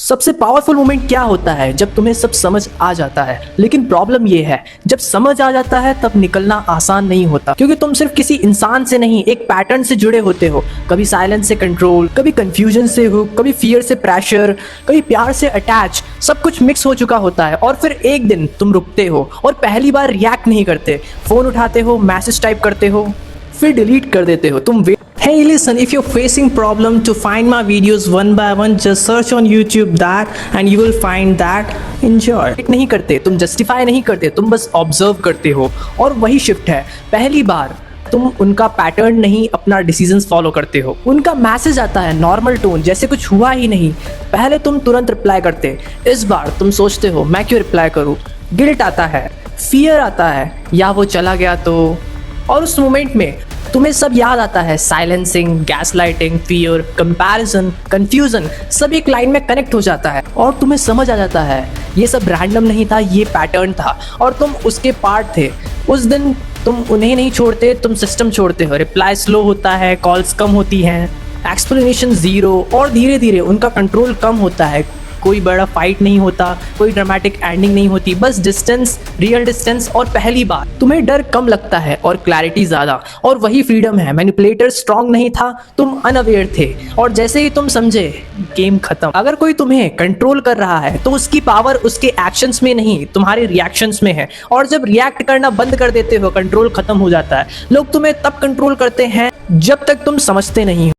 सबसे powerful moment क्या होता है? जब तुम्हें सब समझ आ जाता है। लेकिन प्रॉब्लम ये है, जब समझ आ जाता है तब निकलना आसान नहीं होता, क्योंकि तुम सिर्फ किसी इंसान से नहीं, एक पैटर्न से जुड़े होते हो। कभी साइलेंस से कंट्रोल, कभी कंफ्यूजन से हुक, कभी फियर से प्रेशर, कभी प्यार से अटैच। सब कुछ मिक्स हो चुका होता है और फिर एक दिन तुम रुकते हो और पहली बार रिएक्ट नहीं करते। फोन उठाते हो, मैसेज टाइप करते हो, फिर डिलीट कर देते हो। तुम Hey listen, if you're facing problem to find my videos one by one, just search on YouTube that and you will find that. Enjoy. नहीं करते, तुम जस्टिफाई नहीं करते, तुम बस ऑब्जर्व करते हो। और वही शिफ्ट है, पहली बार तुम उनका पैटर्न नहीं, अपना डिसीजंस फॉलो करते हो। उनका मैसेज आता है नॉर्मल टोन, जैसे कुछ हुआ ही नहीं। पहले तुम तुरंत रिप्लाई करते, इस बार तुम सोचते हो मैं क्यों रिप्लाई करूँ। गिल्ट आता है, फियर आता है, या वो चला गया तो। और उस मोमेंट में तुम्हें सब याद आता है, silencing, gaslighting, fear, comparison, confusion, सब एक लाइन में कनेक्ट हो जाता है और तुम्हें समझ आ जाता है ये सब रैंडम नहीं था, ये पैटर्न था और तुम उसके पार्ट थे। उस दिन तुम उन्हें नहीं छोड़ते, तुम सिस्टम छोड़ते हो। रिप्लाई स्लो होता है, कॉल्स कम होती हैं, एक्सप्लेनेशन ज़ीरो, और धीरे धीरे उनका कंट्रोल कम होता है। कोई बड़ा फाइट नहीं होता, कोई ड्रामेटिक एंडिंग नहीं होती, बस डिस्टेंस, रियल डिस्टेंस। और पहली बार तुम्हें डर कम लगता है और क्लैरिटी ज़्यादा। और वही फ्रीडम है। मैनिपुलेटर स्ट्रांग नहीं था, तुम अनअवेयर थे। और जैसे ही तुम समझे, गेम खत्म। अगर कोई तुम्हें कंट्रोल कर रहा है तो उसकी पावर उसके एक्शंस में नहीं, तुम्हारे रिएक्शंस में है। और जब रिएक्ट करना बंद कर देते हो, कंट्रोल खत्म हो जाता है। लोग तुम्हें तब कंट्रोल करते हैं जब तक तुम समझते नहीं हो।